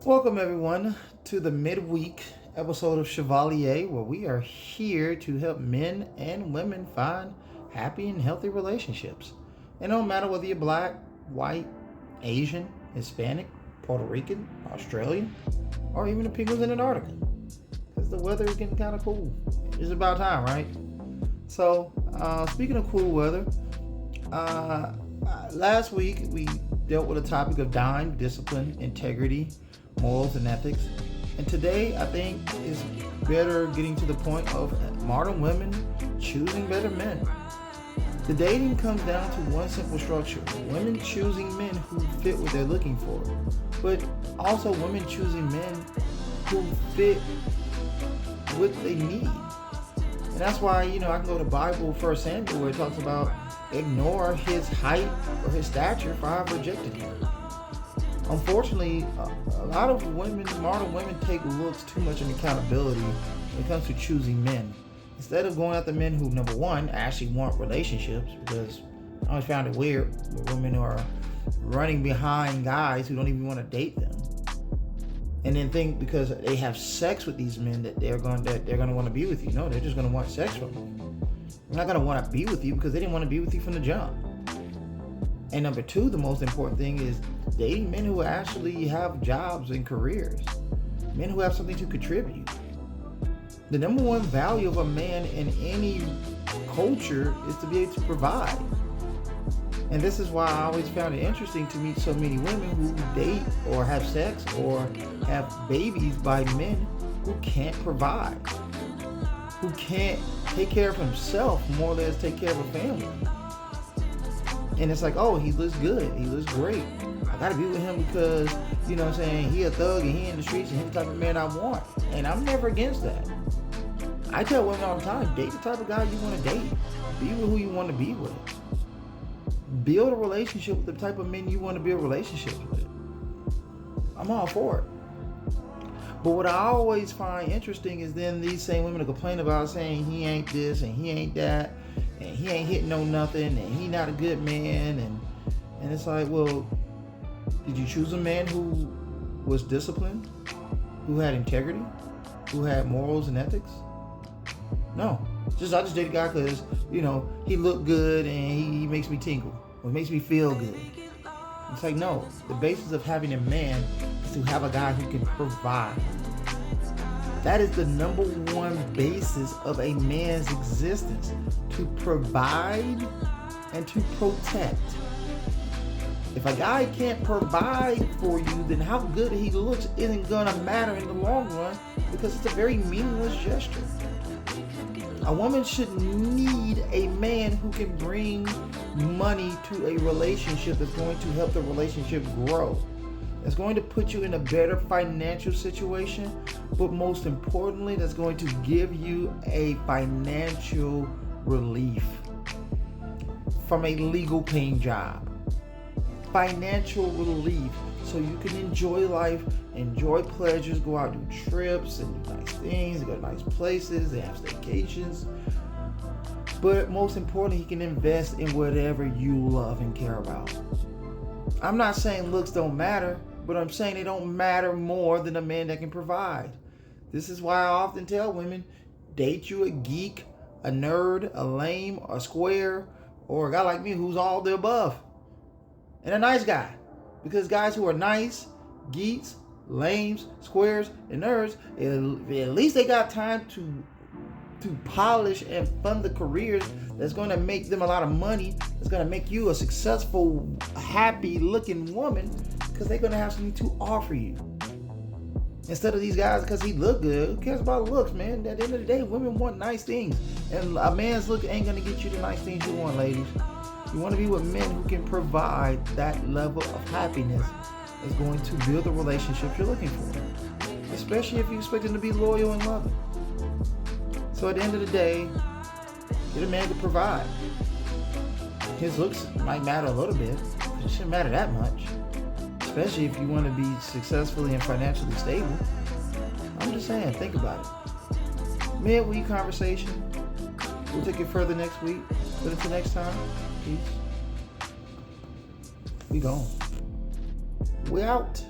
Welcome, everyone, to the midweek episode of Chevalier, where we are here to help men and women find happy and healthy relationships. It don't matter whether you're black, white, Asian, Hispanic, Puerto Rican, Australian, or even the penguins in Antarctica. Because the weather is getting kind of cool. It's about time, right? So, speaking of cool weather, last week we dealt with the topic of dime, discipline, integrity, morals, and ethics. And today, I think, is better getting to the point of modern women choosing better men. The dating comes down to one simple structure: women choosing men who fit what they're looking for, but also women choosing men who fit what they need. And that's why, I can go to Bible 1 Samuel, where it talks about ignore his height or his stature, for I've rejected him. Unfortunately, a lot of women, modern women, take looks too much in accountability when it comes to choosing men. Instead of going after men who, number one, actually want relationships, because I always found it weird when women are running behind guys who don't even want to date them, and then think because they have sex with these men that they're going to want to be with you. No, they're just going to want sex from you. They're not going to want to be with you because they didn't want to be with you from the jump. And number two, the most important thing is dating men who actually have jobs and careers, men who have something to contribute. The number one value of a man in any culture is to be able to provide. And this is why I always found it interesting to meet so many women who date or have sex or have babies by men who can't provide, who can't take care of himself, more or less take care of a family. And it's like, oh, he looks good, he looks great, I gotta be with him because, he a thug and he in the streets and he's the type of man I want. And I'm never against that. I tell women all the time, date the type of guy you want to date. Be with who you want to be with. Build a relationship with the type of men you want to build relationships with. I'm all for it. But what I always find interesting is then these same women complain about saying he ain't this and he ain't that, and he ain't hitting no nothing, and he not a good man, and it's like, well, did you choose a man who was disciplined, who had integrity, who had morals and ethics? No. I just date a guy because, he looked good and he makes me tingle, or makes me feel good. It's like, no. The basis of having a man is to have a guy who can provide. That is the number one basis of a man's existence: to provide and to protect. If a guy can't provide for you, then how good he looks isn't gonna matter in the long run, because it's a very meaningless gesture. A woman should need a man who can bring money to a relationship that's going to help the relationship grow. That's going to put you in a better financial situation, but most importantly, that's going to give you a financial relief from a legal paying job. Financial relief, so you can enjoy life, enjoy pleasures, go out and do trips and do nice things, go to nice places, they have staycations. But most importantly, he can invest in whatever you love and care about. I'm not saying looks don't matter, but I'm saying they don't matter more than a man that can provide. This is why I often tell women, date you a geek, a nerd, a lame, a square, or a guy like me who's all the above. And a nice guy. Because guys who are nice, geeks, lames, squares, and nerds, at least they got time to polish and fund the careers that's going to make them a lot of money, that's going to make you a successful, happy looking woman, because they're going to have something to offer you. Instead of these guys because he look good. Who cares about looks, man? At the end of the day, women want nice things, and a man's look ain't going to get you the nice things you want, ladies. You want to be with men who can provide that level of happiness that's going to build the relationship you're looking for, especially if you expect them to be loyal and loving. So at the end of the day, get a man to provide. His looks might matter a little bit, but it shouldn't matter that much, especially if you want to be successfully and financially stable. I'm just saying, think about it. Midweek conversation. We'll take it further next week. But until next time, peace. We gone. We out.